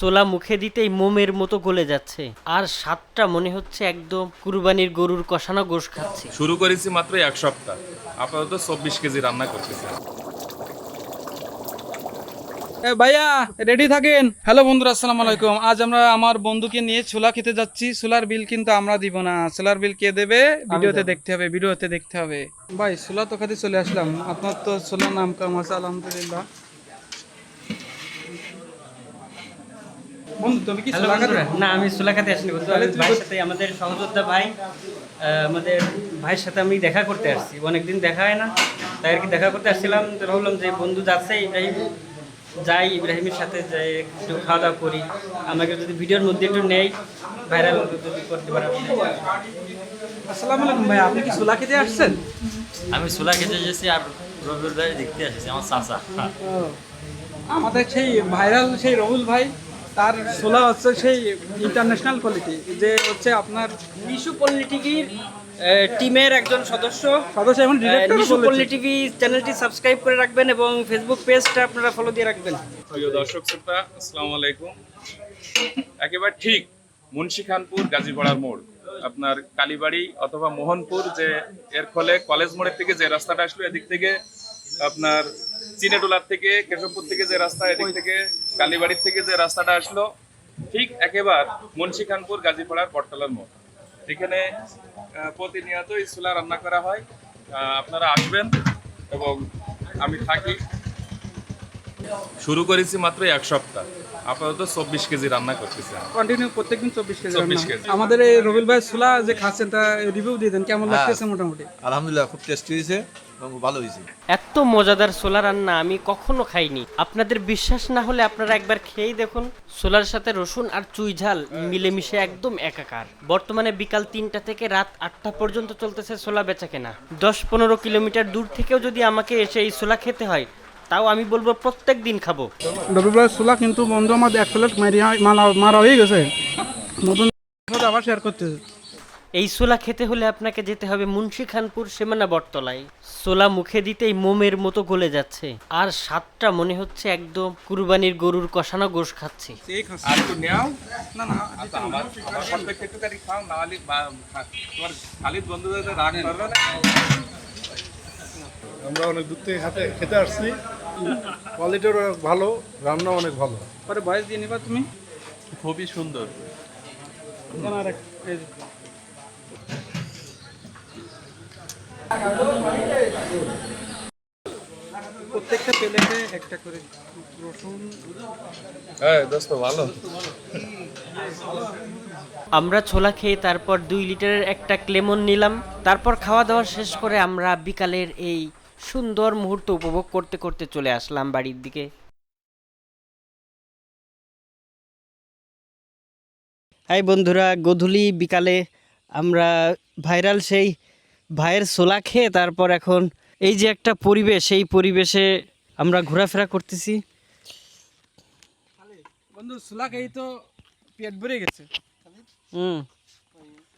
ছোলা মুখে দিতেই মোমের মতো গলে যাচ্ছে, আর স্বাদটা মনে হচ্ছে একদম কুরবানির গরুর কষানো গোশ খাচ্ছি। শুরু করেছি মাত্র এক সপ্তাহ, আপাতত 24 কেজি রান্না করতেছি। ভাইয়া রেডি থাকেন। হ্যালো বন্ধুরা, আসসালামু আলাইকুম। আজ আমরা আমার বন্ধুকে নিয়ে ছোলা খেতে যাচ্ছি। ছোলার বিল কিন্তু আমরা দিব না, ছোলার বিল কে দেবে ভিডিওতে দেখতে হবে, ভিডিওতে দেখতে হবে। ভাই ছোলা তো খাতে চলে আসলাম, আপনার তো ছোলার নাম কাম আছে আলহামদুলিল্লাহ। বন্ধু তুমি কি হ্যালো ছোলা খাতে? বন্ধুরা, না আমি ছোলা খেতে আসিনি বন্ধু, আমি ভাইয়ের সাথে, আমাদের সহযোদ্ধা ভাই, আমাদের ভাইয়ের সাথে আমি দেখা করতে আসছি। অনেকদিন দেখা হয় না, তাই আর কি দেখা করতে আসছিলাম। তো ভাবলাম যে বন্ধু যাচ্ছে ইব্রাহিম, যাই ইব্রাহিমের সাথে যাই একটু খাওয়া দাওয়া করি, আমাকে যদি ভিডিওর মধ্যে একটু নেই, ভাইরাল যদি করতে পারে। আসসালামু আলাইকুম ভাই, আপনি কি ছোলা খেতে আসছেন? আমি ছোলা খেতে এসেছি আর রবির ভাই দেখতে এসেছি, আমার চাচা। আমাদের সেই ভাইরাল সেই রহুল ভাই, তার ছোলা হচ্ছে সেই ইন্টারন্যাশনাল কোয়ালিটি, যে হচ্ছে আপনার নিশু পল্লী টিভির টিমের একজন সদস্য। সদস্য এবং ডিরেক্টর নিশু পল্লী টিভি চ্যানেলটি সাবস্ক্রাইব করে রাখবেন এবং ফেসবুক পেজটা আপনারা ফলো দিয়ে রাখবেন। প্রিয় দর্শক শ্রোতা, আসসালামু আলাইকুম। একেবারে ঠিক মুন্সিখানপুর গাজীপাড়ার মোড়, আপনার কালীবাড়ি অথবা মোহনপুর, যে এর ফলে কলেজ মোড়ের থেকে যে রাস্তাটা আসলো, এদিক থেকে আপনার চিনেটোলার থেকে কেশবপুর থেকে যে রাস্তা, এদিক থেকে কালীবাড়ির থেকে যে রাস্তাটা আসলো, ঠিক একেবারে মুন্সিখানপুর গাজীপাড়ার বটতলার মোড়। এখানে প্রতিনিয়তই ছোলা রান্না করা হয়। আপনারা আসবেন এবং আমি থাকি। শুরু করেছি মাত্র এক সপ্তাহ, আপাতত 24 কেজি রান্না করতেছি। কন্টিনিউ প্রত্যেকদিন 24 কেজি 24 রান্না। কেজি। আমাদের এই রবিল ভাই ছোলা যে খাচ্ছেন তা রিভিউ দিয়ে দেন, কেমন লাগতেছে মোটামুটি? আলহামদুলিল্লাহ খুব টেস্টি হয়েছে এবং ভালো হয়েছে। এত মজাদার ছোলা রান্না আমি কখনো খাইনি। আপনাদের বিশ্বাস না হলে আপনারা একবার খেয়েই দেখুন। ছোলার সাথে রসুন আর চুই ঝাল মিলেমিশে একদম একাকার। বর্তমানে বিকাল 3টা থেকে রাত 8টা পর্যন্ত চলতেছে ছোলা বেচা কেনা। 10-15 কিলোমিটার দূর থেকেও যদি আমাকে এসে এই ছোলা খেতে হয়, তাও আমি বলবো প্রত্যেক দিন খাবো। রবিল ভাই ছোলা কিন্তু বন্ধু আমাদের এক প্লেট মারা হয়ে গেছে, নতুন আবার শেয়ার করতেছে। এই ছোলা খেতে হলে আপনাকে যেতে হবে মুন্সিখানপুর সীমানা বটতলায়। ছোলা মুখে দিতেই মোমের মতো গলে যাচ্ছে, আর স্বাদটা মনে হচ্ছে একদম কুরবানির গরুর কষানো গোশ খাচ্ছি। আর একটু নেও। না না, আচ্ছা, আমার কর্তব্য একটু কারি খাও, না হলে তোমার খালিদ বন্ধুদের রাগ করবে না। আমরা অনেক দূর থেকে খেতে আসছি, কোয়ালিটিও অনেক ভালো, রান্না অনেক ভালো। পরে বয়স দিয়ে নিবা তুমি। খুবই সুন্দর। আর এক- এই যে। প্রত্যেকটা প্লেটে একটা করে রসুন। হ্যাঁ দোস্ত, ভালো। আমরা ছোলা খেয়ে তারপর 2 লিটারের একটা ক্লেমন নিলাম। তারপর খাওয়া দাওয়া শেষ করে আমরা বিকালের এই সুন্দর মুহূর্ত উপভোগ করতে করতে চলে আসলাম বাড়ির দিকে। হাই বন্ধুরা, গধূলি বিকালে আমরা ভাইরাল সেই ভাইয়ের ছোলা খেয়ে তারপর এখন এই যে একটা পরিবেশ, এই পরিবেশে আমরা ঘোরাফেরা করতেছি। বন্ধু ছোলা খেয়ে তো পেট ভরে গেছে।